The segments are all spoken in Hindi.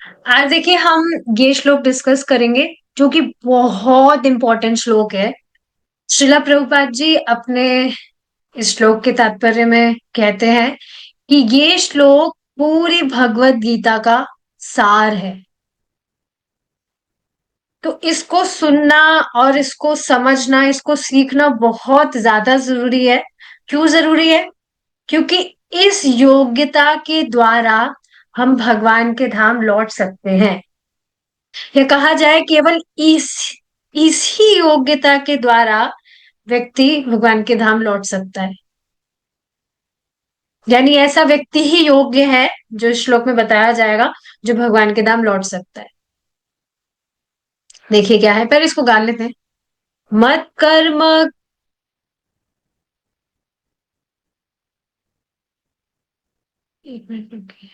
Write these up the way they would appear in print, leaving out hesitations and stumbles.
आज देखिए हम ये श्लोक डिस्कस करेंगे जो कि बहुत इंपॉर्टेंट श्लोक है। श्रीला प्रभुपाद जी अपने इस श्लोक के तात्पर्य में कहते हैं कि ये श्लोक पूरी भगवत गीता का सार है। तो इसको सुनना और इसको समझना, इसको सीखना बहुत ज्यादा जरूरी है। क्यों जरूरी है? क्योंकि इस योग्यता के द्वारा हम भगवान के धाम लौट सकते हैं। या कहा जाए केवल इसी योग्यता के द्वारा व्यक्ति भगवान के धाम लौट सकता है। यानी ऐसा व्यक्ति ही योग्य है जो इस श्लोक में बताया जाएगा, जो भगवान के धाम लौट सकता है। देखिए क्या है, पहले इसको गा लेते हैं। मत कर्म। एक मिनट रुकिए।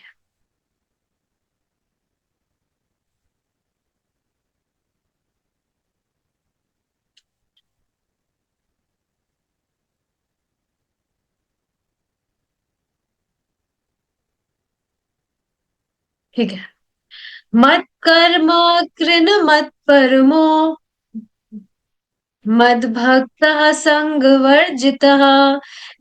ठीक है। मत कर्म कृन मत परमो मद्भक्तः सङ्गवर्जितः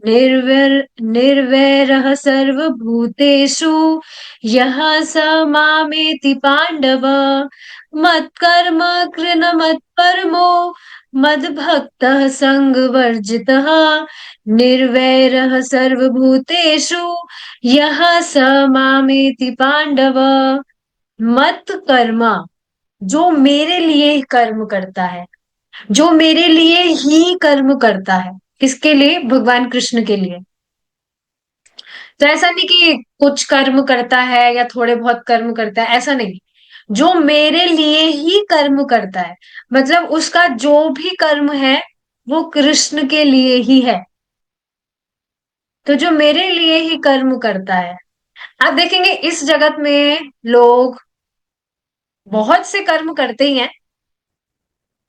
निर्वैर निर्वैरः सर्वभूतेषु यः स मामेति पाण्डव। मत्कर्म कृन मत्परमो मद्भक्तः सङ्गवर्जितः निर्वैरः सर्वभूतेषु यः स मामेति पाण्डव। मत कर्म, जो मेरे लिए कर्म करता है, जो मेरे लिए ही कर्म करता है। किसके लिए? भगवान कृष्ण के लिए। तो ऐसा नहीं कि कुछ कर्म करता है या थोड़े बहुत कर्म करता है, ऐसा नहीं। जो मेरे लिए ही कर्म करता है, मतलब उसका जो भी कर्म है वो कृष्ण के लिए ही है। तो जो मेरे लिए ही कर्म करता है। आप देखेंगे इस जगत में लोग बहुत से कर्म करते ही हैं।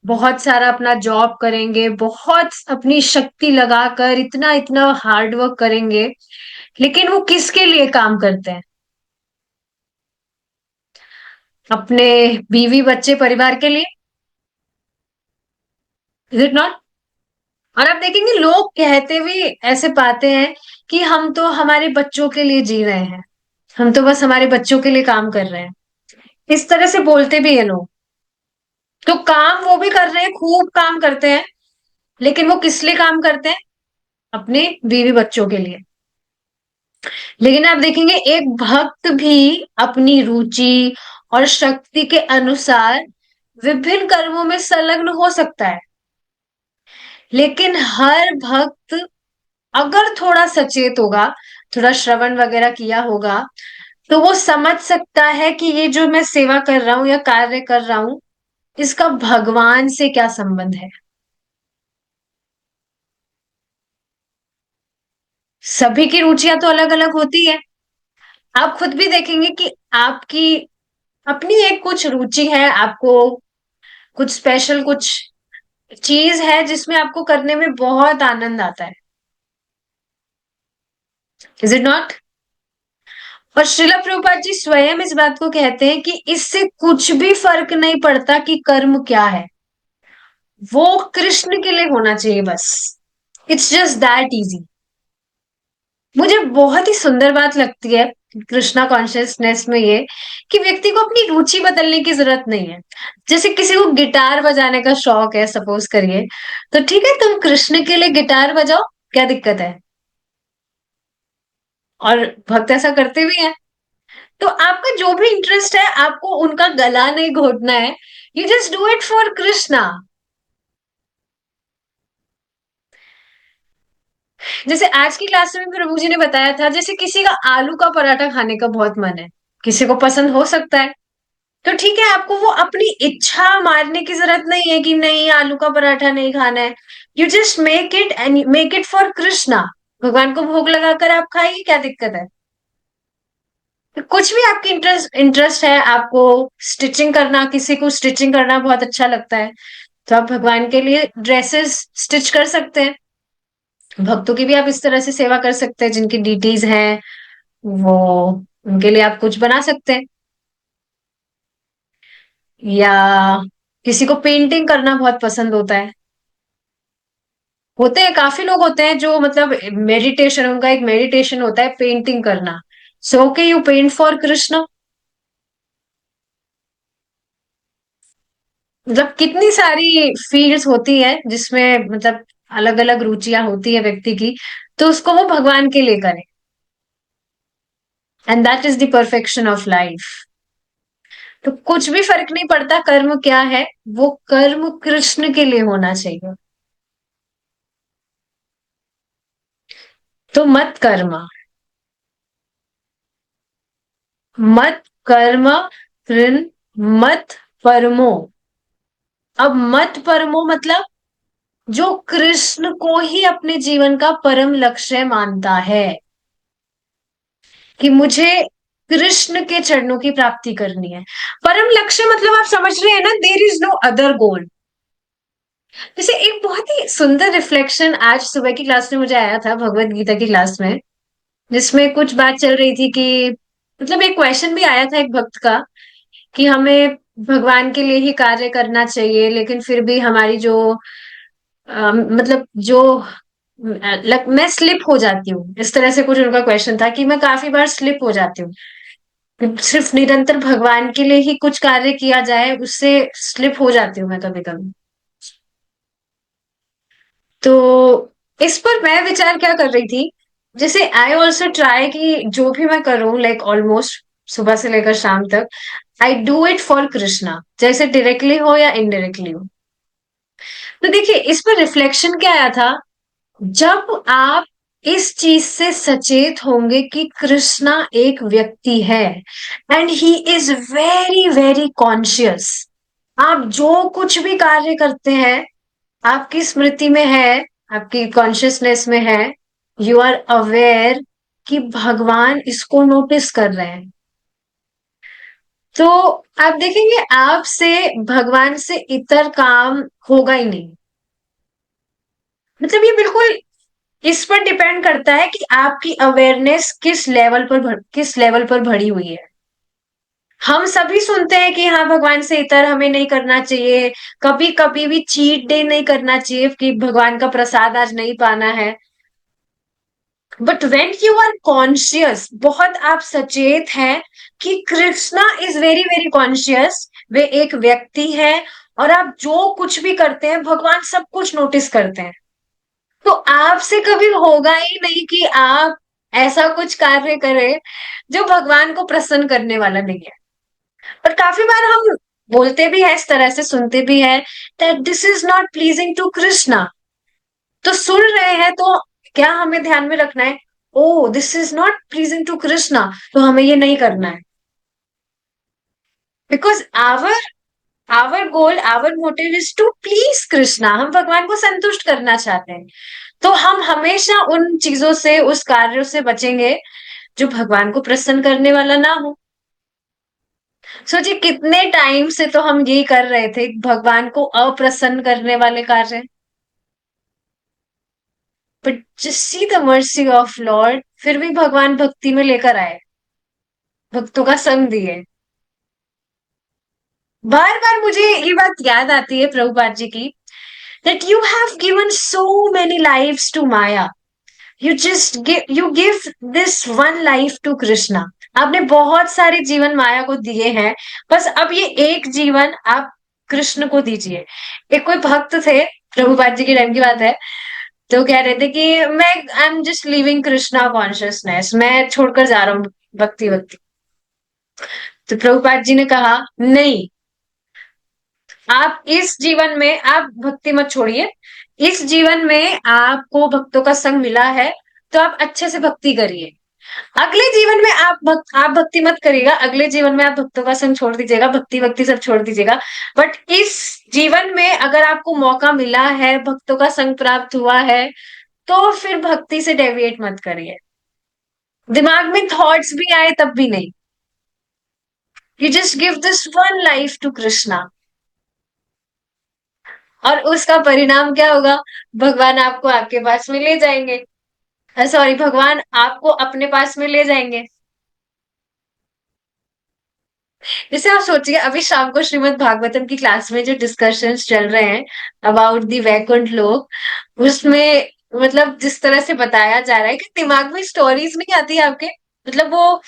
बहुत सारा अपना जॉब करेंगे, बहुत अपनी शक्ति लगाकर इतना इतना हार्ड वर्क करेंगे, लेकिन वो किसके लिए काम करते हैं? अपने बीवी बच्चे परिवार के लिए। Is it not? और आप देखेंगे लोग कहते भी ऐसे पाते हैं कि हम तो हमारे बच्चों के लिए जी रहे हैं, हम तो बस हमारे बच्चों के लिए काम कर रहे हैं। इस तरह से बोलते भी है लोग। तो काम वो भी कर रहे हैं, खूब काम करते हैं, लेकिन वो किस लिए काम करते हैं? अपने बीवी बच्चों के लिए। लेकिन आप देखेंगे एक भक्त भी अपनी रुचि और शक्ति के अनुसार विभिन्न कर्मों में संलग्न हो सकता है। लेकिन हर भक्त अगर थोड़ा सचेत होगा, थोड़ा श्रवण वगैरह किया होगा, तो वो समझ सकता है कि ये जो मैं सेवा कर रहा हूं या कार्य कर रहा हूं, इसका भगवान से क्या संबंध है। सभी की रुचियां तो अलग अलग होती है। आप खुद भी देखेंगे कि आपकी अपनी एक कुछ रुचि है, आपको कुछ स्पेशल कुछ चीज है जिसमें आपको करने में बहुत आनंद आता है। Is it not? और श्रीला प्रभुपाद जी स्वयं इस बात को कहते हैं कि इससे कुछ भी फर्क नहीं पड़ता कि कर्म क्या है, वो कृष्ण के लिए होना चाहिए बस। It's just that easy. मुझे बहुत ही सुंदर बात लगती है कृष्णा कॉन्शियसनेस में ये, कि व्यक्ति को अपनी रुचि बदलने की जरूरत नहीं है। जैसे किसी को गिटार बजाने का शौक है, सपोज करिए, तो ठीक है, तुम कृष्ण के लिए गिटार बजाओ, क्या दिक्कत है? और भक्त ऐसा करते भी हैं। तो आपका जो भी इंटरेस्ट है, आपको उनका गला नहीं घोटना है। You just do it for Krishna. जैसे आज की क्लास में प्रभु जी ने बताया था, जैसे किसी का आलू का पराठा खाने का बहुत मन है, किसी को पसंद हो सकता है। तो ठीक है, आपको वो अपनी इच्छा मारने की जरूरत नहीं है कि नहीं आलू का पराठा नहीं खाना है। You just make it and make it for Krishna. भगवान को भोग लगाकर आप खाइए, क्या दिक्कत है? तो कुछ भी आपकी इंटरेस्ट इंटरेस्ट है, आपको स्टिचिंग करना, किसी को स्टिचिंग करना बहुत अच्छा लगता है, तो आप भगवान के लिए ड्रेसेस स्टिच कर सकते हैं। भक्तों की भी आप इस तरह से सेवा कर सकते हैं, जिनकी ड्यूटीज हैं वो, उनके लिए आप कुछ बना सकते हैं। या किसी को पेंटिंग करना बहुत पसंद होता है। होते हैं, काफी लोग होते हैं जो मतलब मेडिटेशन, उनका एक मेडिटेशन होता है पेंटिंग करना। So okay, you paint for Krishna. मतलब कितनी सारी फील्ड्स होती है जिसमें मतलब अलग अलग रुचियां होती है व्यक्ति की, तो उसको वो भगवान के लिए करे। And that is the perfection of life. तो कुछ भी फर्क नहीं पड़ता कर्म क्या है, वो कर्म कृष्ण के लिए होना चाहिए। तो मत कर्म, मत कर्म कृन मत परमो। अब मत परमो मतलब जो कृष्ण को ही अपने जीवन का परम लक्ष्य मानता है, कि मुझे कृष्ण के चरणों की प्राप्ति करनी है। परम लक्ष्य मतलब आप समझ रहे हैं ना, देर इज नो अदर गोल। जैसे एक बहुत ही सुंदर रिफ्लेक्शन आज सुबह की क्लास में मुझे आया था, भगवत गीता की क्लास में, जिसमें कुछ बात चल रही थी कि मतलब एक क्वेश्चन भी आया था एक भक्त का, कि हमें भगवान के लिए ही कार्य करना चाहिए, लेकिन फिर भी हमारी जो मतलब जो मैं स्लिप हो जाती हूँ, इस तरह से कुछ उनका क्वेश्चन था कि मैं काफी बार स्लिप हो जाती हूँ। सिर्फ निरंतर भगवान के लिए ही कुछ कार्य किया जाए, उससे स्लिप हो जाती हूँ मैं कभी कभी। तो इस पर मैं विचार क्या कर रही थी, जैसे आई ऑल्सो ट्राई कि जो भी मैं करूँ लाइक ऑलमोस्ट सुबह से लेकर शाम तक, I do it for Krishna, जैसे डायरेक्टली हो या इनडायरेक्टली हो। तो देखिए इस पर रिफ्लेक्शन क्या आया था, जब आप इस चीज से सचेत होंगे कि कृष्णा एक व्यक्ति है and he is very very conscious, आप जो कुछ भी कार्य करते हैं आपकी स्मृति में है, आपकी कॉन्शियसनेस में है, यू आर अवेयर कि भगवान इसको नोटिस कर रहे हैं, तो आप देखेंगे आपसे भगवान से इतर काम होगा ही नहीं। मतलब ये बिल्कुल इस पर डिपेंड करता है कि आपकी अवेयरनेस किस लेवल पर बढ़ी हुई है। हम सभी सुनते हैं कि हाँ भगवान से इतर हमें नहीं करना चाहिए, कभी कभी भी चीट डे नहीं करना चाहिए कि भगवान का प्रसाद आज नहीं पाना है। But when you are conscious, बहुत आप सचेत हैं कि Krishna is very very conscious, वे एक व्यक्ति है, और आप जो कुछ भी करते हैं भगवान सब कुछ नोटिस करते हैं, तो आपसे कभी होगा ही नहीं कि आप ऐसा कुछ कार्य करें जो भगवान को प्रसन्न करने वाला नहीं है। और काफी बार हम बोलते भी है, इस तरह से सुनते भी है, that this is not pleasing to Krishna. तो सुन रहे हैं तो क्या हमें ध्यान में रखना है, oh this is not pleasing to Krishna, तो हमें ये नहीं करना है। Because our our goal, our motive is to please Krishna, हम भगवान को संतुष्ट करना चाहते हैं। तो हम हमेशा उन चीजों से, उस कार्यों से बचेंगे जो भगवान को प्रसन्न करने वाला ना हो। सोचिए कितने टाइम से तो हम यही कर रहे थे, भगवान को अप्रसन्न करने वाले कार्य। But just see the mercy of Lord, फिर भी भगवान भक्ति में लेकर आए, भक्तों का संग दिए। बार बार मुझे ये बात याद आती है प्रभुपाद जी की, that you have given so many lives to Maya. You give this one life to Krishna. आपने बहुत सारे जीवन माया को दिए हैं, बस अब ये एक जीवन आप कृष्ण को दीजिए। एक कोई भक्त थे, प्रभुपाद जी के टाइम की बात है, तो कह रहे थे कि मैं आई am just living Krishna consciousness, मैं छोड़कर जा रहा हूँ भक्ति भक्ति। तो प्रभुपाद जी ने कहा नहीं, आप इस जीवन में आप भक्ति मत छोड़िए, इस जीवन में आपको भक्तों का संग मिला है, तो आप अच्छे से भक्ति करिए। अगले जीवन में आप भक्ति मत करिएगा, अगले जीवन में आप भक्तों का संग छोड़ दीजिएगा, भक्ति भक्ति सब छोड़ दीजिएगा। बट इस जीवन में अगर आपको मौका मिला है, भक्तों का संग प्राप्त हुआ है, तो फिर भक्ति से डेविएट मत करिए। दिमाग में थॉट्स भी आए तब भी नहीं, you just give this one life to Krishna. और उसका परिणाम क्या होगा, भगवान आपको आपके पास में ले जाएंगे, सॉरी भगवान आपको अपने पास में ले जाएंगे। जैसे आप सोचिए अभी शाम को श्रीमद् भागवतम की क्लास में जो डिस्कशंस चल रहे हैं अबाउट दी वैकुंठ लोक, उसमें मतलब जिस तरह से बताया जा रहा है कि दिमाग में स्टोरीज नहीं आती आपके, मतलब वो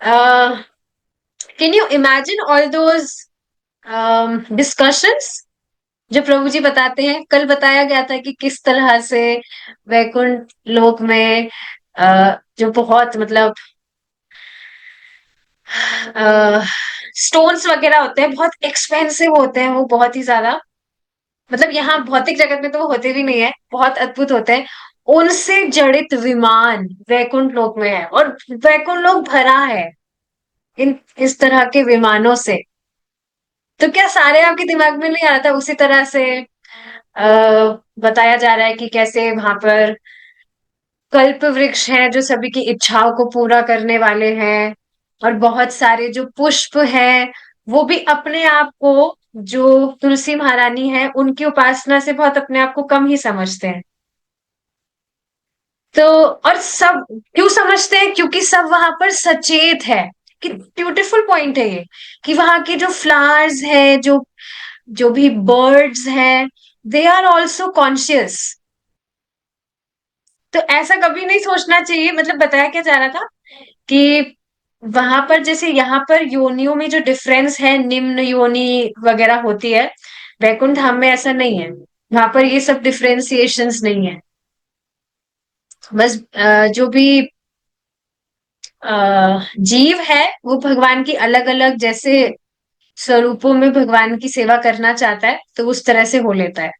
can you imagine all those discussions जो प्रभु जी बताते हैं। कल बताया गया था कि किस तरह से वैकुंठ लोक में जो बहुत मतलब स्टोन्स वगैरह होते हैं, बहुत एक्सपेंसिव होते हैं वो, बहुत ही ज्यादा, मतलब यहाँ भौतिक जगत में तो वो होते भी नहीं है, बहुत अद्भुत होते हैं। उनसे जड़ित विमान वैकुंठ लोक में है, और वैकुंठ लोक भरा है इन इस तरह के विमानों से। तो क्या सारे आपके दिमाग में नहीं आता? उसी तरह से बताया जा रहा है कि कैसे वहां पर कल्प वृक्ष हैं जो सभी की इच्छाओं को पूरा करने वाले हैं, और बहुत सारे जो पुष्प हैं वो भी अपने आप को, जो तुलसी महारानी है उनकी उपासना से बहुत अपने आप को कम ही समझते हैं। तो और सब क्यों समझते हैं? क्योंकि सब वहां पर सचेत है। कि ब्यूटीफुल पॉइंट है ये, कि वहां के जो फ्लावर्स है, जो जो भी बर्ड्स हैं, दे आर ऑल्सो कॉन्शियस। तो ऐसा कभी नहीं सोचना चाहिए। मतलब बताया क्या जा रहा था कि वहां पर जैसे यहाँ पर योनियों में जो डिफरेंस है, निम्न योनि वगैरह होती है, वैकुंठ धाम में ऐसा नहीं है। वहां पर ये सब डिफरेंशिएशंस नहीं है। बस जो भी जीव है वो भगवान की अलग अलग जैसे स्वरूपों में भगवान की सेवा करना चाहता है, तो उस तरह से हो लेता है।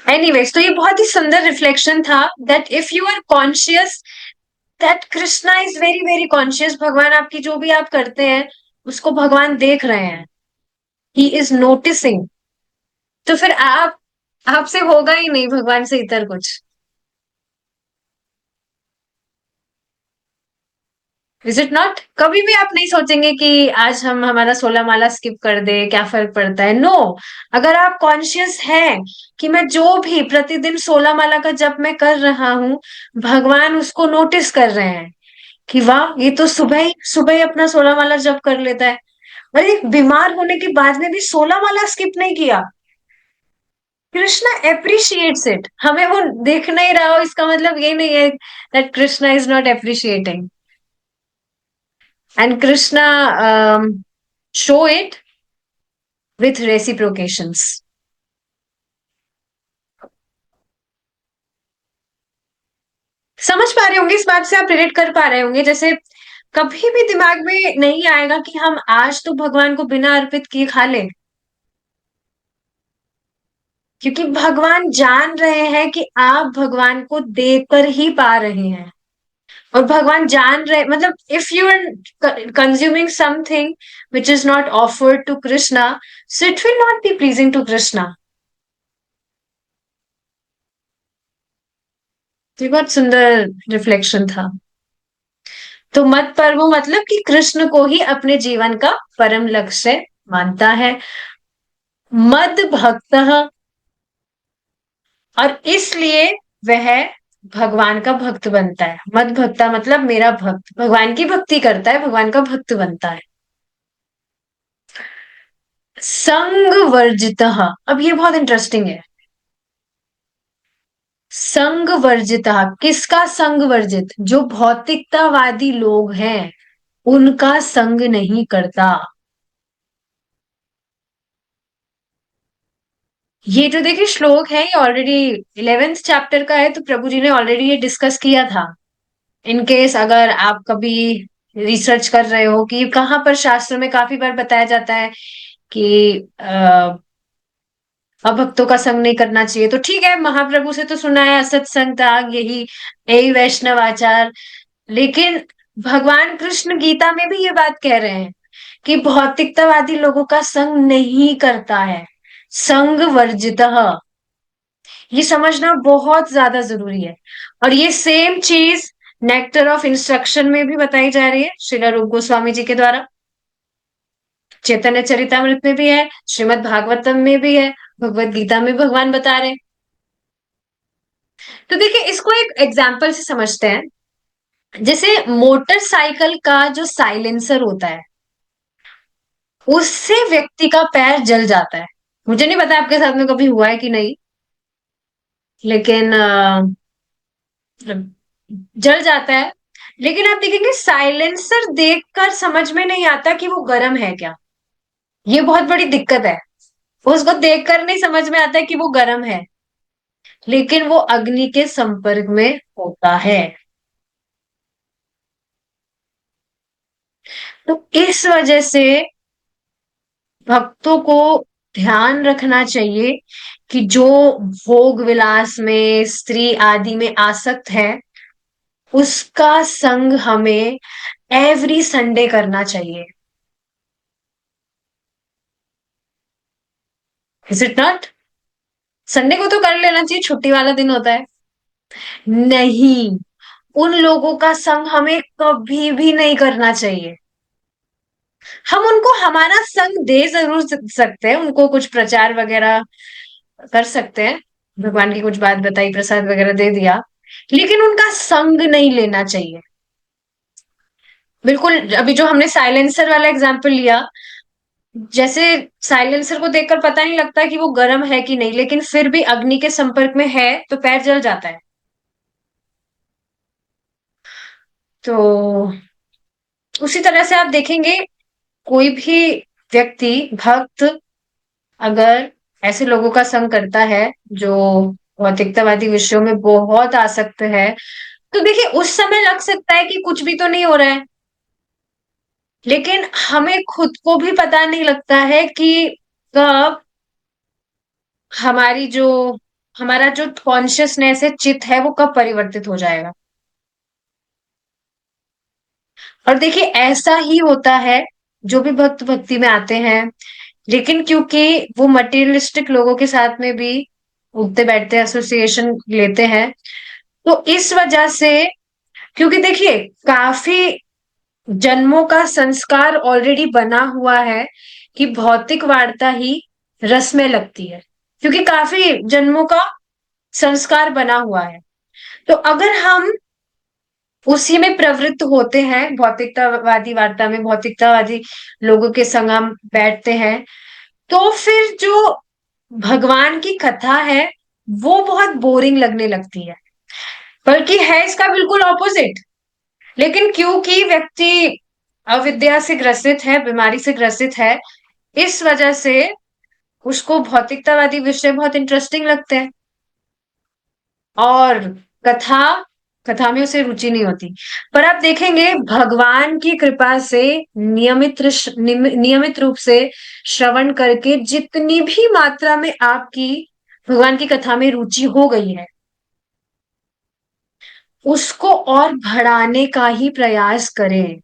एनीवेज, तो ये बहुत ही सुंदर रिफ्लेक्शन था that if you are conscious, that Krishna is very very conscious. भगवान आपकी जो भी आप करते हैं उसको भगवान देख रहे हैं, ही इज नोटिसिंग। तो फिर आप आपसे होगा ही नहीं भगवान से इतर कुछ। Is it not? कभी भी आप नहीं सोचेंगे कि आज हम हमारा 16 माला स्किप कर दे, क्या फर्क पड़ता है? नो। अगर आप कॉन्शियस हैं कि मैं जो भी प्रतिदिन 16 माला का जप मैं कर रहा हूं, भगवान उसको नोटिस कर रहे हैं कि वाह, ये तो सुबह ही अपना 16 माला जप कर लेता है, और एक बीमार होने के बाद में भी 16 माला स्किप नहीं किया। Krishna appreciates it. हमें वो देख नहीं रहा हो इसका मतलब ये नहीं है that Krishna is not appreciating. And Krishna show it with reciprocations. समझ पा रहे होंगे इस बात से, आप रिलेट कर पा रहे होंगे। जैसे कभी भी दिमाग में नहीं आएगा कि हम आज तो भगवान को बिना अर्पित किए खा ले, क्योंकि भगवान जान रहे हैं कि आप भगवान को देकर ही पा रहे हैं। और भगवान जान रहे, मतलब if you are consuming something which is not offered to Krishna, so it will not be pleasing to Krishna. तो ये बहुत सुंदर रिफ्लेक्शन था। तो मत पर्वो मतलब कि कृष्ण को ही अपने जीवन का परम लक्ष्य मानता है। मद भक्त, और इसलिए वह भगवान का भक्त बनता है। मद भक्ता मतलब मेरा भक्त, भगवान की भक्ति करता है, भगवान का भक्त बनता है। संग वर्जित, अब ये बहुत इंटरेस्टिंग है। संग वर्जित, किसका संग वर्जित? जो भौतिकतावादी लोग हैं उनका संग नहीं करता। ये जो देखिए श्लोक है, ये ऑलरेडी 11th चैप्टर का है, तो प्रभु जी ने ऑलरेडी ये डिस्कस किया था। इन केस अगर आप कभी रिसर्च कर रहे हो कि कहाँ पर शास्त्र में काफी बार बताया जाता है कि अभक्तों का संग नहीं करना चाहिए, तो ठीक है, महाप्रभु से तो सुना है असत्संग त्याग, यही वैष्णव आचार। लेकिन भगवान कृष्ण गीता में भी ये बात कह रहे हैं कि भौतिकतावादी लोगों का संग नहीं करता है, संग वर्जित। ये समझना बहुत ज्यादा जरूरी है। और ये सेम चीज नेक्टर ऑफ इंस्ट्रक्शन में भी बताई जा रही है श्रील रूप गोस्वामी जी के द्वारा। चैतन्य चरितामृत में भी है, श्रीमद् भागवतम में भी है, भगवत गीता में भगवान बता रहे हैं। तो देखिए इसको एक एग्जाम्पल से समझते हैं। जैसे मोटरसाइकिल का जो साइलेंसर होता है, उससे व्यक्ति का पैर जल जाता है। मुझे नहीं पता आपके साथ में कभी हुआ है कि नहीं, लेकिन जल जाता है। लेकिन आप देखेंगे साइलेंसर देखकर समझ में नहीं आता कि वो गर्म है क्या। ये बहुत बड़ी दिक्कत है। उसको देखकर नहीं समझ में आता है कि वो गर्म है, लेकिन वो अग्नि के संपर्क में होता है। तो इस वजह से भक्तों को ध्यान रखना चाहिए कि जो भोग विलास में, स्त्री आदि में आसक्त है, उसका संग हमें एवरी संडे करना चाहिए। Is it not? संडे को तो कर लेना चाहिए, छुट्टी वाला दिन होता है। नहीं, उन लोगों का संग हमें कभी भी नहीं करना चाहिए। हम उनको हमारा संग दे जरूर सकते हैं, उनको कुछ प्रचार वगैरह कर सकते हैं, भगवान की कुछ बात बताई, प्रसाद वगैरह दे दिया, लेकिन उनका संग नहीं लेना चाहिए। बिल्कुल, अभी जो हमने साइलेंसर वाला एग्जांपल लिया, जैसे साइलेंसर को देखकर पता नहीं लगता कि वो गर्म है कि नहीं, लेकिन फिर भी अग्नि के संपर्क में है तो पैर जल जाता है। तो उसी तरह से आप देखेंगे, कोई भी व्यक्ति, भक्त, अगर ऐसे लोगों का संग करता है जो भौतिकतावादी विषयों में बहुत आसक्त है, तो देखिए उस समय लग सकता है कि कुछ भी तो नहीं हो रहा है, लेकिन हमें खुद को भी पता नहीं लगता है कि कब हमारी जो हमारा जो कॉन्शियसनेस है, चित्त है, वो कब परिवर्तित हो जाएगा। और देखिए ऐसा ही होता है, जो भी भक्त भक्ति में आते हैं, लेकिन क्योंकि वो मटेरियलिस्टिक लोगों के साथ में भी उठते बैठते एसोसिएशन लेते हैं, तो इस वजह से, क्योंकि देखिए काफी जन्मों का संस्कार ऑलरेडी बना हुआ है कि भौतिक वार्ता ही रस में लगती है, क्योंकि काफी जन्मों का संस्कार बना हुआ है। तो अगर हम उसी में प्रवृत्त होते हैं, भौतिकतावादी वार्ता में, भौतिकतावादी लोगों के संग हम बैठते हैं, तो फिर जो भगवान की कथा है वो बहुत बोरिंग लगने लगती है, बल्कि है इसका बिल्कुल ऑपोजिट। लेकिन क्योंकि व्यक्ति अविद्या से ग्रसित है, बीमारी से ग्रसित है, इस वजह से उसको भौतिकतावादी विषय बहुत इंटरेस्टिंग लगते हैं, और कथा कथा में उसे रुचि नहीं होती। पर आप देखेंगे भगवान की कृपा से नियमित रूप से श्रवण करके जितनी भी मात्रा में आपकी भगवान की कथा में रुचि हो गई है, उसको और बढ़ाने का ही प्रयास करें।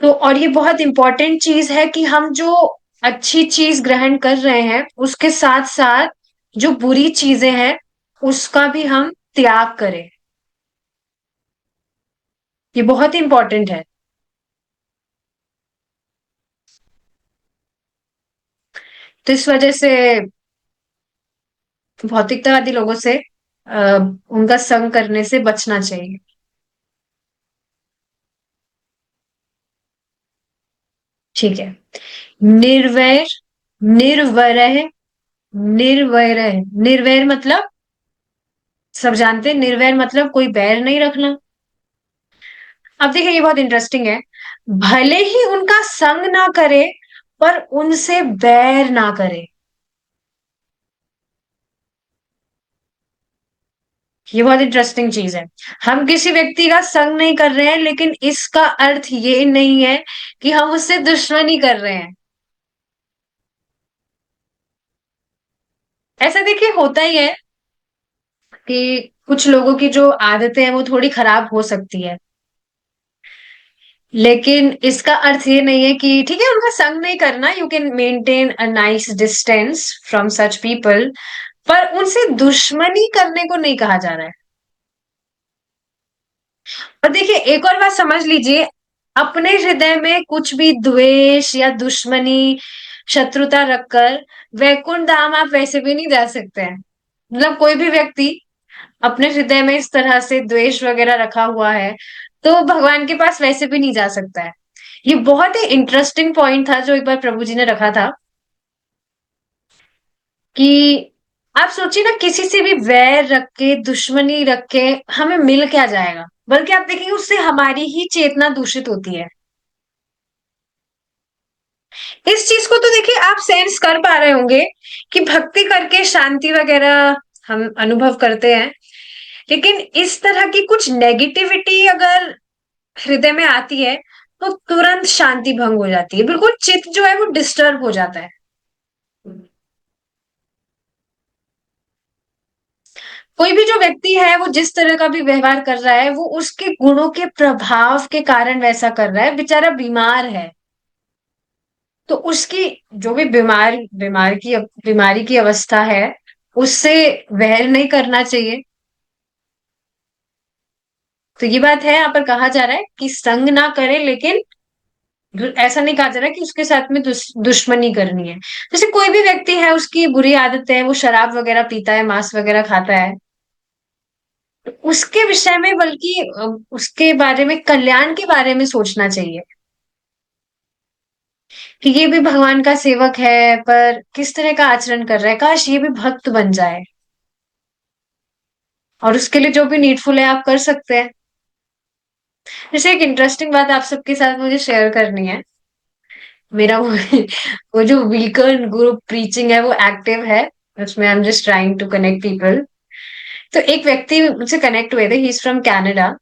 तो और ये बहुत इंपॉर्टेंट चीज है कि हम जो अच्छी चीज ग्रहण कर रहे हैं, उसके साथ साथ जो बुरी चीजें हैं उसका भी हम त्याग करें। ये बहुत इंपॉर्टेंट है। तो इस वजह से भौतिकतावादी लोगों से उनका संग करने से बचना चाहिए। ठीक है। निर्वैर, निर्वरह, निर्वैरह। निर्वैर मतलब, सब जानते हैं, निर्वैर मतलब कोई बैर नहीं रखना। अब देखिए ये बहुत इंटरेस्टिंग है। भले ही उनका संग ना करे, पर उनसे बैर ना करे। ये बहुत इंटरेस्टिंग चीज है। हम किसी व्यक्ति का संग नहीं कर रहे हैं, लेकिन इसका अर्थ ये नहीं है कि हम उससे दुश्मनी कर रहे हैं। ऐसा देखिए होता ही है कि कुछ लोगों की जो आदतें हैं वो थोड़ी खराब हो सकती है, लेकिन इसका अर्थ ये नहीं है कि ठीक है उनका संग नहीं करना, you can maintain a nice distance from such people, पर उनसे दुश्मनी करने को नहीं कहा जा रहा है। और देखिए एक और बात समझ लीजिए, अपने हृदय में कुछ भी द्वेष या दुश्मनी, शत्रुता रखकर वैकुंठ धाम आप वैसे भी नहीं जा सकते हैं। मतलब कोई भी व्यक्ति अपने हृदय में इस तरह से द्वेष वगैरह रखा हुआ है, तो भगवान के पास वैसे भी नहीं जा सकता है। ये बहुत ही इंटरेस्टिंग पॉइंट था जो एक बार प्रभु जी ने रखा था कि आप सोचिए ना, किसी से भी वैर रख के, दुश्मनी रख के हमें मिल क्या जाएगा? बल्कि आप देखेंगे उससे हमारी ही चेतना दूषित होती है। इस चीज को तो देखिए आप सेंस कर पा रहे होंगे कि भक्ति करके शांति वगैरह हम अनुभव करते हैं, लेकिन इस तरह की कुछ नेगेटिविटी अगर हृदय में आती है तो तुरंत शांति भंग हो जाती है, बिल्कुल चित्त जो है वो डिस्टर्ब हो जाता है। कोई भी जो व्यक्ति है वो जिस तरह का भी व्यवहार कर रहा है, वो उसके गुणों के प्रभाव के कारण वैसा कर रहा है, बेचारा बीमार है। तो उसकी जो भी बीमारी की अवस्था है, उससे वैर नहीं करना चाहिए। तो ये बात है, यहाँ पर कहा जा रहा है कि संग ना करे, लेकिन ऐसा नहीं कहा जा रहा कि उसके साथ में दुश्मनी करनी है। जैसे कोई भी व्यक्ति है, उसकी बुरी आदत है, वो शराब वगैरह पीता है, मांस वगैरह खाता है, तो उसके विषय में बल्कि उसके बारे में, कल्याण के बारे में सोचना चाहिए कि ये भी भगवान का सेवक है, पर किस तरह का आचरण कर रहा है, काश ये भी भक्त बन जाए। और उसके लिए जो भी नीडफुल है आप कर सकते हैं। जैसे एक इंटरेस्टिंग बात आप सबके साथ मुझे शेयर करनी है। मेरा वो जो वीकेंड ग्रुप प्रीचिंग है वो एक्टिव है, उसमें I am just trying to connect people. तो एक व्यक्ति मुझसे कनेक्ट हुए थे, ही इज फ्रॉम कनाडा।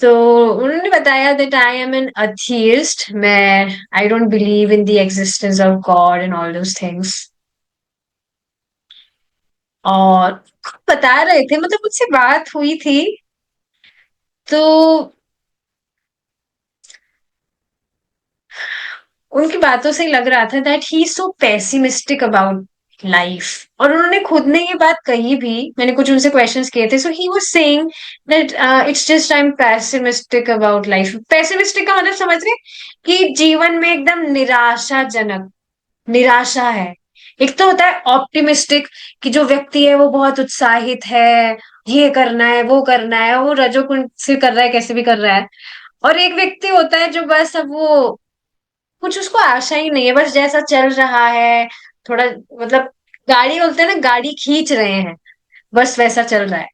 तो उन्होंने बताया दैट आई एम एन अथियस्ट, मैं I don't believe in the existence of God and all those things. और बता रहे थे, मतलब मुझसे बात हुई थी, तो उनकी बातों से ही लग रहा था that he is so pessimistic about life. और उन्होंने खुद ने ये बात कही भी, मैंने कुछ उनसे क्वेश्चंस किए थे, so he was saying that it's just I am pessimistic about life. Pessimistic का मतलब समझ रहे हैं? कि जीवन में एकदम निराशाजनक, निराशा है। एक तो होता है ऑप्टिमिस्टिक, कि जो व्यक्ति है वो बहुत उत्साहित है, ये करना है वो करना है, वो रजोगुण से कर रहा है, कैसे भी कर रहा है। और एक व्यक्ति होता है जो बस अब वो कुछ उसको आशा ही नहीं है, बस जैसा चल रहा है, थोड़ा मतलब गाड़ी बोलते हैं ना, गाड़ी खींच रहे हैं, बस वैसा चल रहा है।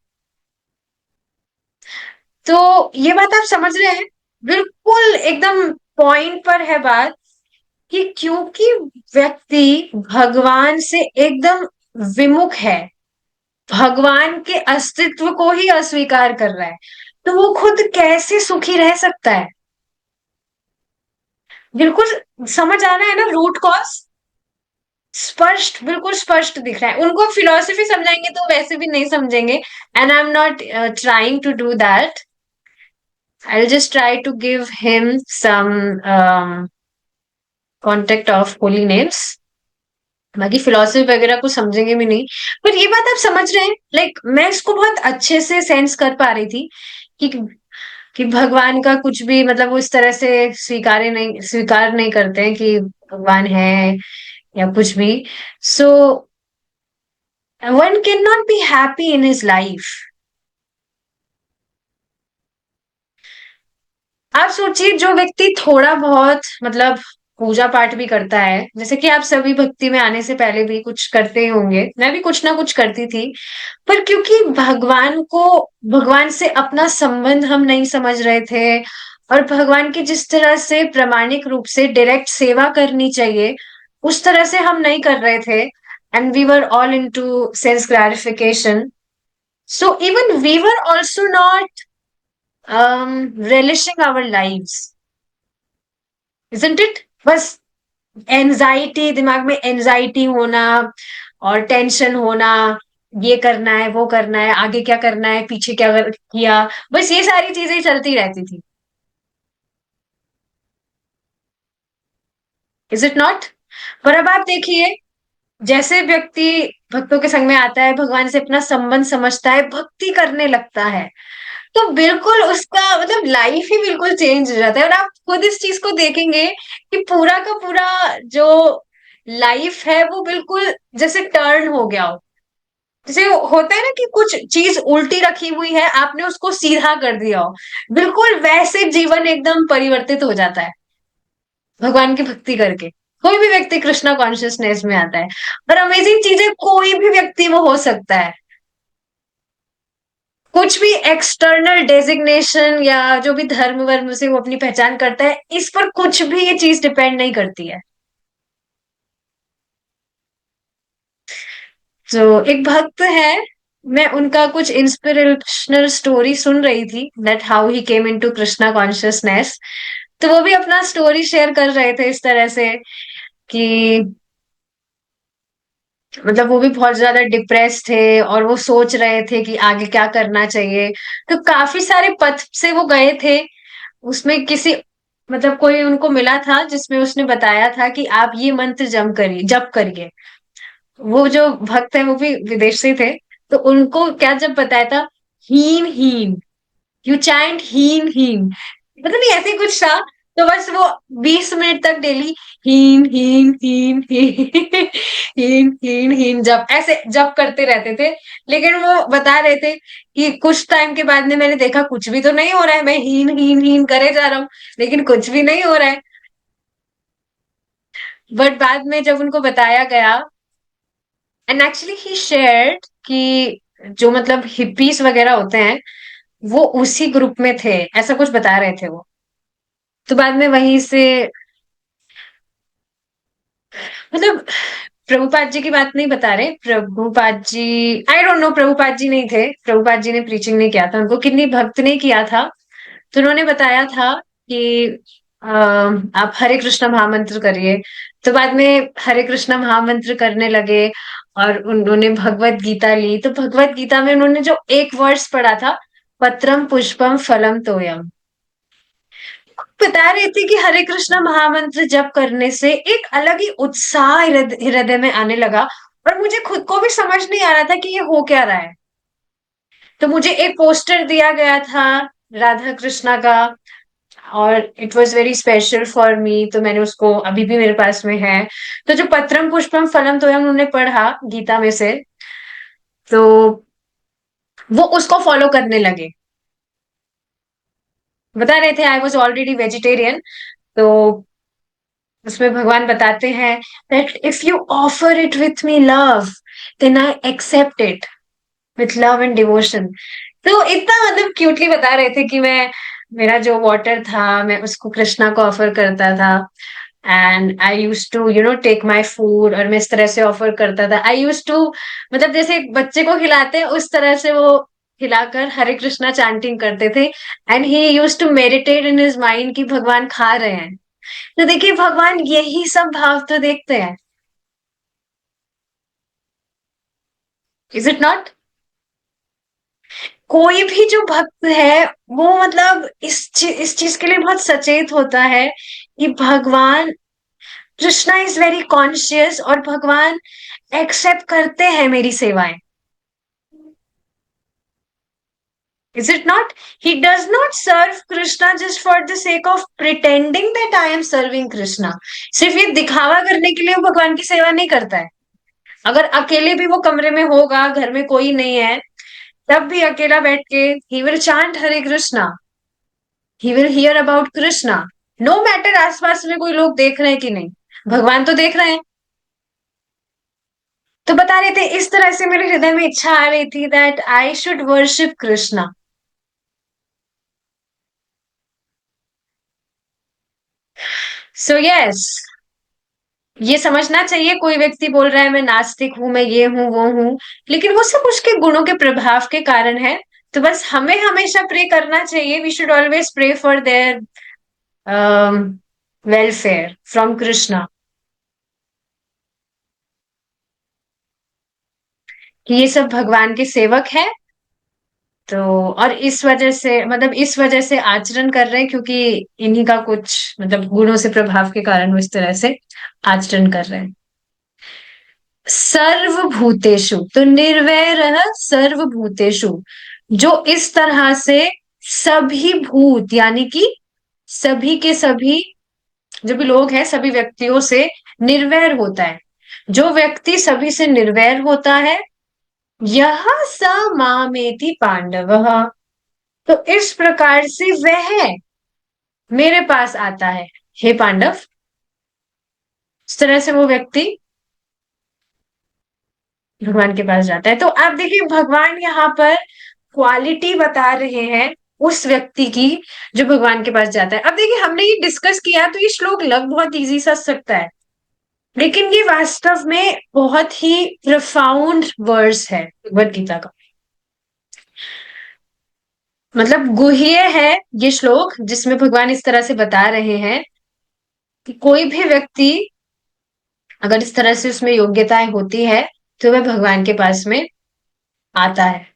तो ये बात आप समझ रहे हैं, बिल्कुल एकदम पॉइंट पर है बात, कि क्योंकि व्यक्ति भगवान से एकदम विमुख है, भगवान के अस्तित्व को ही अस्वीकार कर रहा है, तो वो खुद कैसे सुखी रह सकता है? बिल्कुल समझ आ रहा है ना रूट कॉज? स्पष्ट, बिल्कुल स्पष्ट दिख रहा है। उनको फिलोसफी समझाएंगे तो वैसे भी नहीं समझेंगे, and I am not trying to do that. I will just try to give him some contact of holy names. बाकी फिलोसफी वगैरह को समझेंगे भी नहीं। पर ये बात आप समझ रहे हैं, लाइक मैं इसको बहुत अच्छे से सेंस कर पा रही थी कि भगवान का कुछ भी, मतलब वो इस तरह से स्वीकार नहीं करते हैं कि भगवान है या कुछ भी। सो one cannot be happy in his life। आप सोचिए, जो व्यक्ति थोड़ा बहुत मतलब पूजा पाठ भी करता है, जैसे कि आप सभी भक्ति में आने से पहले भी कुछ करते ही होंगे, मैं भी कुछ ना कुछ करती थी, पर क्योंकि भगवान से अपना संबंध हम नहीं समझ रहे थे, और भगवान की जिस तरह से प्रामाणिक रूप से डायरेक्ट सेवा करनी चाहिए, उस तरह से हम नहीं कर रहे थे, and we were all into self gratification. So even we were also not relishing our lives, isn't it? बस एनजाइटी, दिमाग में एनजाइटी होना और टेंशन होना, ये करना है वो करना है, आगे क्या करना है, पीछे क्या किया, बस ये सारी चीजें चलती रहती थी। Is it not? पर अब आप देखिए, जैसे व्यक्ति भक्तों के संग में आता है, भगवान से अपना संबंध समझता है, भक्ति करने लगता है, तो बिल्कुल उसका मतलब लाइफ ही बिल्कुल चेंज हो जाता है। और आप खुद इस चीज को देखेंगे कि पूरा का पूरा जो लाइफ है वो बिल्कुल जैसे टर्न हो गया हो। जैसे होता है ना कि कुछ चीज उल्टी रखी हुई है, आपने उसको सीधा कर दिया हो, बिल्कुल वैसे जीवन एकदम परिवर्तित हो जाता है भगवान की भक्ति करके। कोई भी व्यक्ति कृष्णा कॉन्शियसनेस में आता है। और अमेजिंग चीज है, कोई भी व्यक्ति वो हो सकता है। कुछ भी एक्सटर्नल डेजिग्नेशन या जो भी धर्म वर्म से वो अपनी पहचान करता है, इस पर कुछ भी ये चीज डिपेंड नहीं करती है। तो एक भक्त है, मैं उनका कुछ इंस्पिरेशनल स्टोरी सुन रही थी, that how he came into Krishna consciousness. तो वो भी अपना स्टोरी शेयर कर रहे थे इस तरह से कि मतलब वो भी बहुत ज्यादा डिप्रेस थे और वो सोच रहे थे कि आगे क्या करना चाहिए। तो काफी सारे पथ से वो गए थे। उसमें किसी मतलब कोई उनको मिला था जिसमें उसने बताया था कि आप ये मंत्र जप करिए। वो जो भक्त है वो भी विदेशी थे। तो उनको क्या जब बताया था, हीन हीन, यू चैंट हीन हीन, मतलब नहीं ऐसे ही कुछ था। तो बस वो 20 मिनट तक डेली हीन हीन हीन हीन हीन हीन हीन जब ऐसे जब करते रहते थे। लेकिन वो बता रहे थे कि कुछ टाइम के बाद में मैंने देखा कुछ भी तो नहीं हो रहा है, मैं हीन हीन हीन करे जा रहा हूँ लेकिन कुछ भी नहीं हो रहा है। बट बाद में जब उनको बताया गया, एंड एक्चुअली ही शेयर्ड कि जो मतलब हिप्पीज वगैरह होते हैं वो उसी ग्रुप में थे, ऐसा कुछ बता रहे थे वो। तो बाद में वहीं से मतलब प्रभुपाद जी की बात नहीं बता रहे, Prabhupada ji I don't know, Prabhupada ji नहीं थे, प्रभुपाद जी ने प्रीचिंग नहीं किया था, उनको किन्हीं भक्त ने किया था। तो उन्होंने बताया था कि आप हरे कृष्ण महामंत्र करिए। तो बाद में हरे कृष्ण महामंत्र करने लगे और उन्होंने भगवत गीता ली। तो भगवत गीता में उन्होंने जो एक वर्ष पढ़ा था, पत्रम पुष्पम फलम तोयम, बता रही थी कि हरे कृष्णा महामंत्र जप करने से एक अलग ही उत्साह हृदय में आने लगा। और मुझे खुद को भी समझ नहीं आ रहा था कि ये हो क्या रहा है। तो मुझे एक पोस्टर दिया गया था राधा कृष्णा का, और it was very special for me, तो मैंने उसको अभी भी मेरे पास में है। तो जो पत्रम पुष्पम फलम तोयम उन्होंने पढ़ा गीता में से, तो वो उसको फॉलो करने लगे। बता रहे थे आई वॉज ऑलरेडी वेजिटेरियन। तो उसमें भगवान बताते हैं that if you offer it with me love, then I accept it with love and devotion। तो इतना मतलब क्यूटली बता रहे थे कि मैं, मेरा जो वाटर था मैं उसको कृष्णा को ऑफर करता था। And I use to take my food, और मैं इस तरह से ऑफर करता था। आई यूज टू मतलब जैसे एक बच्चे को खिलाते हैं उस तरह से वो खिलाकर हरे कृष्णा चैंटिंग करते थे। And he use to meditate in his mind कि भगवान खा रहे हैं। तो देखिए भगवान यही सब भाव तो देखते हैं, इज इट नॉट? कोई भी जो भक्त है वो मतलब इस चीज के लिए बहुत सचेत होता है कि भगवान कृष्णा इज वेरी कॉन्शियस और भगवान एक्सेप्ट करते हैं मेरी सेवाएं। Is it not? He does not serve Krishna just for the sake of pretending that I am serving Krishna. सिर्फ ये दिखावा करने के लिए वो भगवान की सेवा नहीं करता है। अगर अकेले भी वो कमरे में होगा, घर में कोई नहीं है, तब भी अकेला बैठ के he will chant Hare Krishna, he will hear about Krishna. No matter आसपास में कोई लोग देख रहे हैं कि नहीं, भगवान तो देख रहे हैं। तो बता रहे थे इस तरह से मेरे हृदय में इच्छा आ रही थी that I should worship Krishna. So yes, ये समझना चाहिए कोई व्यक्ति बोल रहा है मैं नास्तिक हूं, मैं ये हूं वो हूं, लेकिन वो सब उसके गुणों के प्रभाव के कारण है। तो बस हमें हमेशा प्रे करना चाहिए, we should always pray for their welfare from Krishna, कि ये सब भगवान के सेवक है। तो और इस वजह से मतलब इस वजह से आचरण कर रहे हैं क्योंकि इन्हीं का कुछ मतलब गुणों से प्रभाव के कारण वो इस तरह से आचरण कर रहे हैं। सर्वभूतेषु, तो निर्वैरः सर्वभूतेषु, जो इस तरह से सभी भूत यानी कि सभी के सभी जो भी लोग हैं सभी व्यक्तियों से निर्वैर होता है। जो व्यक्ति सभी से निर्वैर होता है यह स मामेति पांडवः। तो इस प्रकार से वह मेरे पास आता है, हे पांडव। इस तरह से वो व्यक्ति भगवान के पास जाता है। तो आप देखिए भगवान यहाँ पर क्वालिटी बता रहे हैं उस व्यक्ति की जो भगवान के पास जाता है। अब देखिए हमने ये डिस्कस किया तो ये श्लोक लग बहुत इजी सा सकता है, लेकिन ये वास्तव में बहुत ही प्रोफाउंड वर्स है भगवत गीता का। मतलब गुह्य है ये श्लोक, जिसमें भगवान इस तरह से बता रहे हैं कि कोई भी व्यक्ति अगर इस तरह से उसमें योग्यताएं होती है तो वह भगवान के पास में आता है।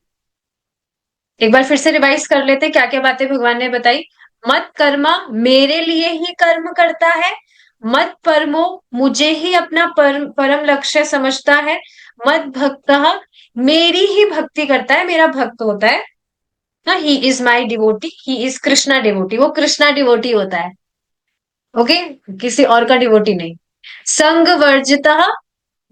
एक बार फिर से रिवाइज कर लेते क्या क्या बातें भगवान ने बताई। मत कर्मा, मेरे लिए ही कर्म करता है। मत परमो, मुझे ही अपना परम लक्ष्य समझता है। मत भक्तः, मेरी ही भक्ति करता है, मेरा भक्त होता है ना। He is my devotee, he is Krishna devotee, वो कृष्णा डिवोटी होता है। ओके, किसी और का डिवोटी नहीं। संग वर्जितः,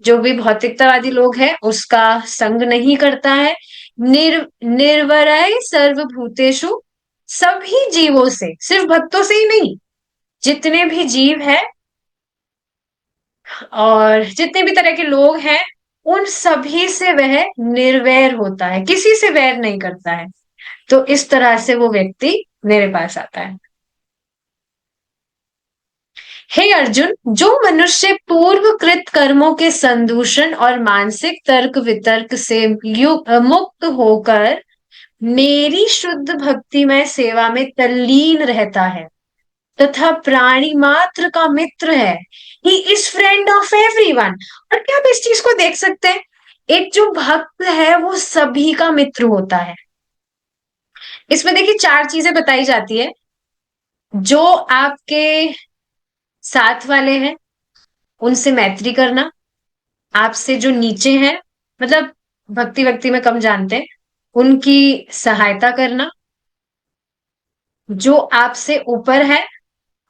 जो भी भौतिकतावादी लोग हैं उसका संग नहीं करता है। निर्वरय सर्वभूतेषु, सभी जीवों से, सिर्फ भक्तों से ही नहीं, जितने भी जीव है और जितने भी तरह के लोग हैं उन सभी से वह निर्वैर होता है, किसी से वैर नहीं करता है। तो इस तरह से वो व्यक्ति मेरे पास आता है। हे अर्जुन, जो मनुष्य पूर्व कृत कर्मों के संदूषण और मानसिक तर्क वितर्क से मुक्त होकर मेरी शुद्ध भक्तिमय सेवा में तल्लीन रहता है तथा प्राणी मात्र का मित्र है, he is friend of everyone. और क्या आप इस चीज को देख सकते हैं, एक जो भक्त है वो सभी का मित्र होता है। इसमें देखिए चार चीजें बताई जाती है। जो आपके साथ वाले हैं उनसे मैत्री करना, आपसे जो नीचे हैं, मतलब भक्ति भक्ति में कम जानते हैं, उनकी सहायता करना। जो आपसे ऊपर है,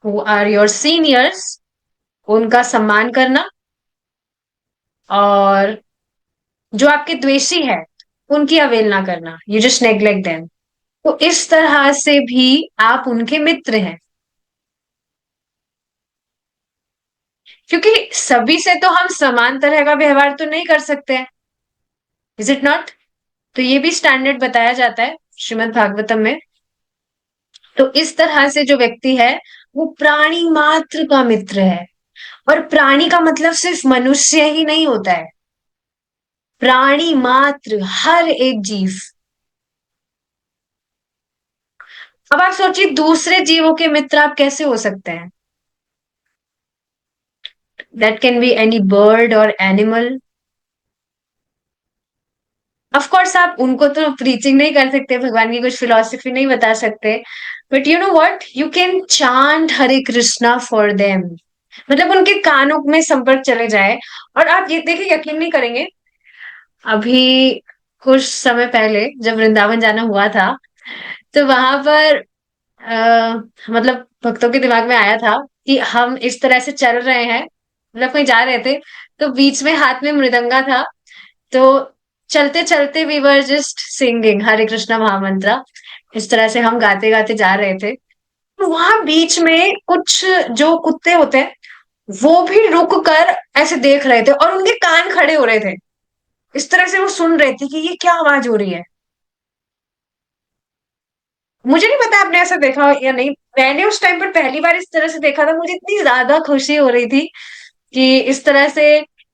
हु आर योर सीनियर्स, उनका सम्मान करना। और जो आपके द्वेषी है उनकी अवहेलना करना, यू जस्ट नेग्लेक्ट देम। तो इस तरह से भी आप उनके मित्र हैं, क्योंकि सभी से तो हम समान तरह का व्यवहार तो नहीं कर सकते हैं, इज इट नॉट। तो ये भी स्टैंडर्ड बताया जाता है श्रीमद् भागवतम में। तो इस तरह से जो व्यक्ति है वो प्राणी मात्र का मित्र है। और प्राणी का मतलब सिर्फ मनुष्य ही नहीं होता है, प्राणी मात्र हर एक जीव। अब आप सोचिए दूसरे जीवों के मित्र आप कैसे हो सकते हैं। That can be any bird और एनिमल। ऑफ कोर्स आप उनको तो प्रीचिंग नहीं कर सकते, भगवान की कुछ फिलॉसफी नहीं बता सकते, but you know what, you can chant Hare Krishna for them. मतलब उनके कानों में संपर्क चले जाए। और आप ये देखिए, यकीन नहीं करेंगे, अभी कुछ समय पहले जब वृंदावन जाना हुआ था तो वहां पर मतलब भक्तों के दिमाग में आया था कि हम इस तरह से चल रहे हैं, मतलब कहीं जा रहे थे, तो बीच में हाथ में मृदंगा था। तो चलते चलते वी वर जस्ट सिंगिंग हरे कृष्णा महामंत्र, इस तरह से हम गाते गाते जा रहे थे। तो वहां बीच में कुछ जो कुत्ते होते हैं वो भी रुक कर ऐसे देख रहे थे और उनके कान खड़े हो रहे थे। इस तरह से वो सुन रहे थे कि ये क्या आवाज हो रही है। मुझे नहीं पता आपने ऐसा देखा हो या नहीं, मैंने उस टाइम पर पहली बार इस तरह से देखा था, मुझे इतनी ज्यादा खुशी हो रही थी कि इस तरह से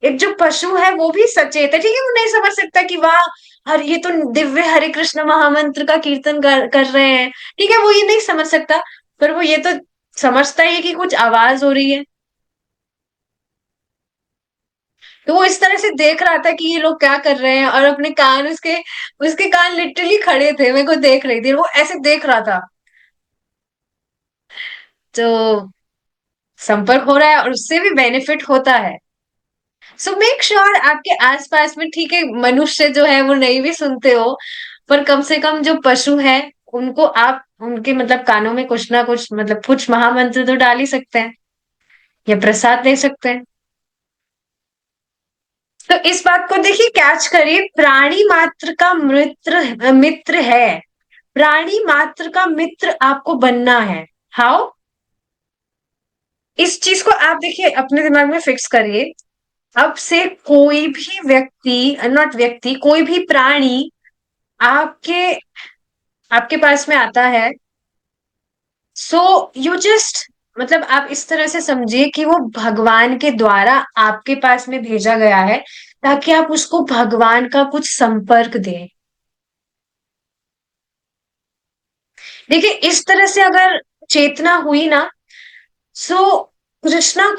एक जो पशु है वो भी सचेत है। ठीक है, वो नहीं समझ सकता कि वाह, हर ये तो दिव्य हरे कृष्ण महामंत्र का कीर्तन कर रहे हैं, ठीक है, वो ये नहीं समझ सकता, पर वो ये तो समझता ही है कि कुछ आवाज हो रही है। तो वो इस तरह से देख रहा था कि ये लोग क्या कर रहे हैं और अपने कान उसके उसके कान लिटरली खड़े थे, मेरे को देख रही थी, वो ऐसे देख रहा था। तो संपर्क हो रहा है और उससे भी बेनिफिट होता है। सो मेक श्योर आपके आसपास में, ठीक है, मनुष्य जो है वो नहीं भी सुनते हो, पर कम से कम जो पशु है उनको आप उनके मतलब कानों में कुछ ना कुछ, मतलब कुछ महामंत्र तो डाल ही सकते हैं या प्रसाद दे सकते हैं। तो इस बात को देखिए, कैच करिए, प्राणी मात्र का मित्र मित्र है। प्राणी मात्र का मित्र आपको बनना है। हाउ? इस चीज को आप देखिए अपने दिमाग में फिक्स करिए। अब से कोई भी व्यक्ति, नॉट व्यक्ति, कोई भी प्राणी आपके आपके पास में आता है, सो यू जस्ट, मतलब आप इस तरह से समझिए कि वो भगवान के द्वारा आपके पास में भेजा गया है, ताकि आप उसको भगवान का कुछ संपर्क दें। देखिए, इस तरह से अगर चेतना हुई ना, so Krishna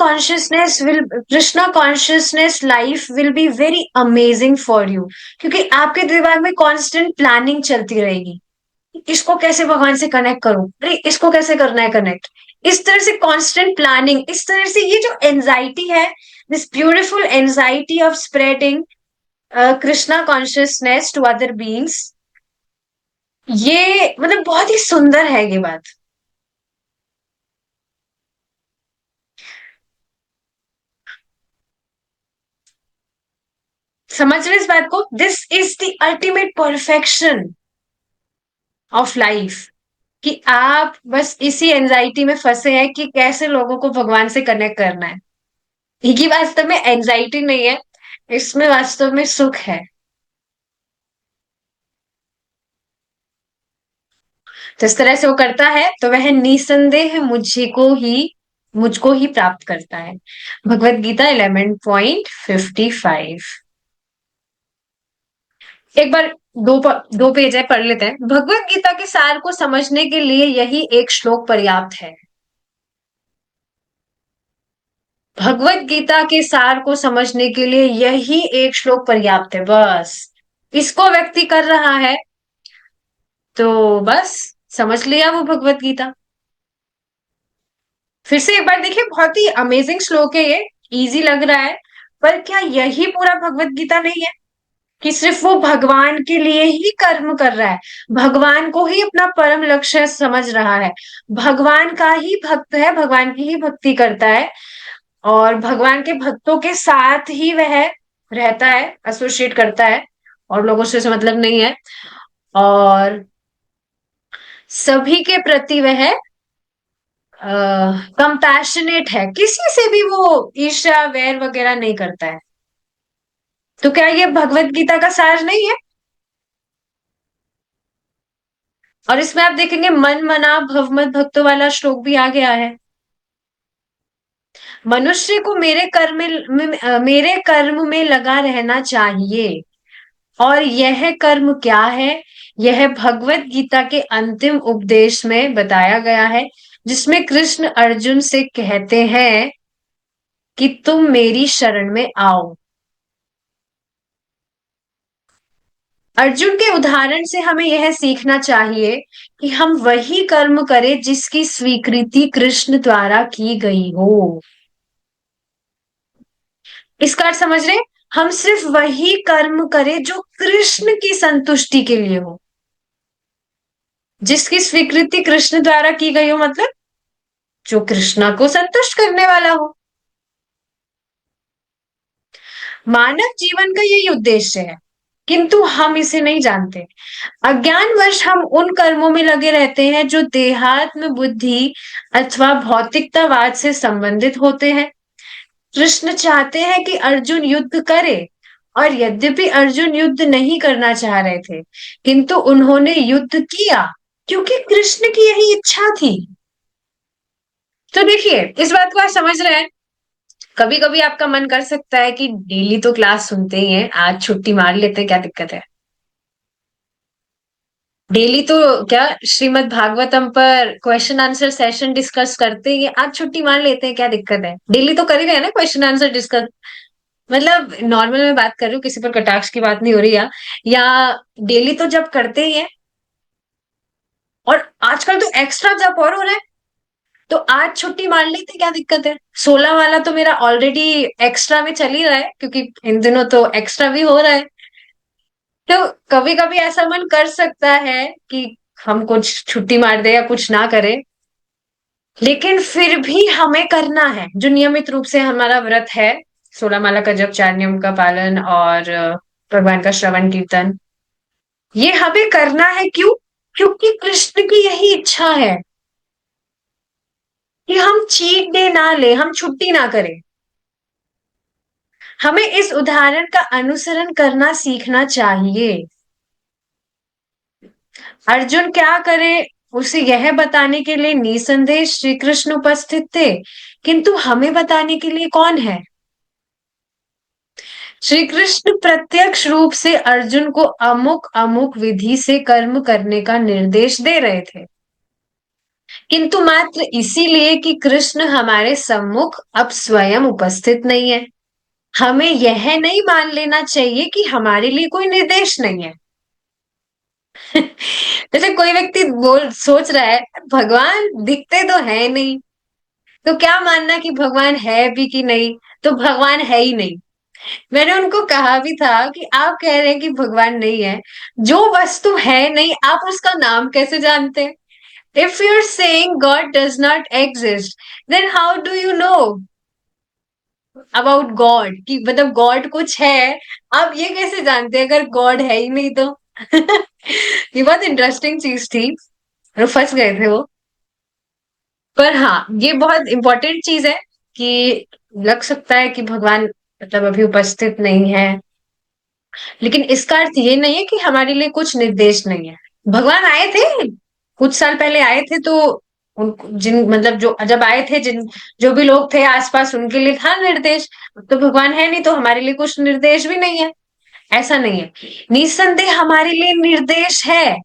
consciousness life will be very amazing for you. क्योंकि आपके दिमाग में कांस्टेंट प्लानिंग चलती रहेगी, इसको कैसे भगवान से कनेक्ट करूं, अरे इसको कैसे करना है कनेक्ट। इस तरह से कांस्टेंट प्लानिंग, इस तरह से ये जो एंजाइटी है, this beautiful anxiety of spreading Krishna consciousness to other beings, ये मतलब बहुत ही सुंदर है ये बात। समझ रहे इस बात को? This is the ultimate perfection of life, कि आप बस इसी एंजाइटी में फंसे हैं कि कैसे लोगों को भगवान से कनेक्ट करना है। ये वास्तव में एंजाइटी नहीं है, इसमें वास्तव में सुख है। तो इस तरह से वो करता है तो वह निसंदेह मुझको ही प्राप्त करता है। भगवत गीता 11.55। एक बार दो पेज है, पढ़ लेते हैं। भगवत गीता के सार को समझने के लिए यही एक श्लोक पर्याप्त है। भगवत गीता के सार को समझने के लिए यही एक श्लोक पर्याप्त है, बस। इसको व्यक्ति कर रहा है तो बस समझ लिया वो भगवत गीता। फिर से एक बार देखिए, बहुत ही अमेजिंग श्लोक है ये, इजी लग रहा है, पर क्या यही पूरा भगवत गीता नहीं है? कि सिर्फ वो भगवान के लिए ही कर्म कर रहा है, भगवान को ही अपना परम लक्ष्य समझ रहा है, भगवान का ही भक्त है, भगवान की ही भक्ति करता है, और भगवान के भक्तों के साथ ही वह रहता है, एसोसिएट करता है, और लोगों से उसे मतलब नहीं है, और सभी के प्रति वह कंपैशनेट है, किसी से भी वो ईर्ष्या वैर वगैरह नहीं करता है। तो क्या ये भगवत गीता का सार नहीं है? और इसमें आप देखेंगे मन मना भवमत भक्तों वाला श्लोक भी आ गया है। मनुष्य को मेरे कर्म में लगा रहना चाहिए। और यह कर्म क्या है? यह भगवत गीता के अंतिम उपदेश में बताया गया है, जिसमें कृष्ण अर्जुन से कहते हैं कि तुम मेरी शरण में आओ। अर्जुन के उदाहरण से हमें यह सीखना चाहिए कि हम वही कर्म करें जिसकी स्वीकृति कृष्ण द्वारा की गई हो। इसका अर्थ समझ रहे? हम सिर्फ वही कर्म करें जो कृष्ण की संतुष्टि के लिए हो, जिसकी स्वीकृति कृष्ण द्वारा की गई हो, मतलब जो कृष्णा को संतुष्ट करने वाला हो। मानव जीवन का यही उद्देश्य है, किंतु हम इसे नहीं जानते। अज्ञानवश हम उन कर्मों में लगे रहते हैं जो देहात्म बुद्धि अथवा भौतिकतावाद से संबंधित होते हैं। कृष्ण चाहते हैं कि अर्जुन युद्ध करे, और यद्यपि अर्जुन युद्ध नहीं करना चाह रहे थे, किंतु उन्होंने युद्ध किया, क्योंकि कृष्ण की यही इच्छा थी। तो देखिए, इस बात को आप समझ रहे हैं। कभी कभी आपका मन कर सकता है कि डेली तो क्लास सुनते ही हैं, आज छुट्टी मार लेते हैं, क्या दिक्कत है? डेली तो क्या श्रीमद् भागवतम पर क्वेश्चन आंसर सेशन डिस्कस करते ही हैं, आज छुट्टी मार लेते हैं, क्या दिक्कत है? डेली तो कर ही रहे हैं ना क्वेश्चन आंसर डिस्कस। मतलब नॉर्मल में बात कर रही हूँ, किसी पर कटाक्ष की बात नहीं हो रही या डेली तो जब करते ही है, और आजकल तो एक्स्ट्रा जब और हो रहा है, तो आज छुट्टी मार लेते, क्या दिक्कत है? 16 वाला तो मेरा ऑलरेडी एक्स्ट्रा में चल ही रहा है, क्योंकि इन दिनों तो एक्स्ट्रा भी हो रहा है। तो कभी कभी ऐसा मन कर सकता है कि हम कुछ छुट्टी मार दे या कुछ ना करें, लेकिन फिर भी हमें करना है, जो नियमित रूप से हमारा व्रत है, 16 माला का जप, 4 नियम का पालन और भगवान का श्रवण कीर्तन, ये हमें करना है। क्यों? क्योंकि कृष्ण की यही इच्छा है कि हम चीट डे ना ले, हम छुट्टी ना करें। हमें इस उदाहरण का अनुसरण करना सीखना चाहिए। अर्जुन क्या करे, उसे यह बताने के लिए निसंदेह श्री कृष्ण उपस्थित थे, किंतु हमें बताने के लिए कौन है? श्री कृष्ण प्रत्यक्ष रूप से अर्जुन को अमुक अमुक विधि से कर्म करने का निर्देश दे रहे थे, किंतु मात्र इसीलिए कि कृष्ण हमारे सम्मुख अब स्वयं उपस्थित नहीं है। हमें यह नहीं मान लेना चाहिए कि हमारे लिए कोई निर्देश नहीं है। जैसे कोई व्यक्ति बोल सोच रहा है भगवान दिखते तो है नहीं, तो क्या मानना कि भगवान है भी कि नहीं, तो भगवान है ही नहीं। मैंने उनको कहा भी था कि आप कह रहे हैं कि भगवान नहीं है, जो वस्तु है नहीं आप उसका नाम कैसे जानते हैं? If you are saying God does not exist, then how do you know about God, कि मतलब गॉड कुछ है, आप ये कैसे जानते हैं अगर गॉड है ही नहीं तो? ये बहुत इंटरेस्टिंग चीज थी और फंस गए थे वो। पर हाँ, ये बहुत इंपॉर्टेंट चीज है कि लग सकता है कि भगवान मतलब अभी उपस्थित नहीं है, लेकिन इसका अर्थ ये नहीं है कि हमारे लिए कुछ निर्देश नहीं है। भगवान आए थे, कुछ साल पहले आए थे, तो उन जिन मतलब जो जब आए थे, जिन जो भी लोग थे आसपास उनके लिए था निर्देश। तो भगवान है नहीं तो हमारे लिए कुछ निर्देश भी नहीं है, ऐसा नहीं है। निस्संदेह हमारे लिए निर्देश है।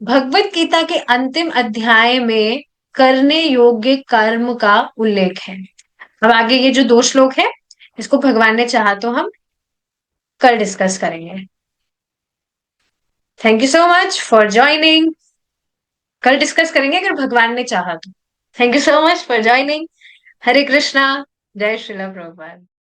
भगवत गीता के अंतिम अध्याय में करने योग्य कर्म का उल्लेख है। अब आगे ये जो 2 श्लोक है, इसको भगवान ने चाहा तो हम कल डिस्कस करेंगे। Thank you so much for joining. कल डिस्कस करेंगे अगर भगवान ने चाहा तो। Thank you so much for joining. Hare Krishna. जय श्रीला प्रभुपाद।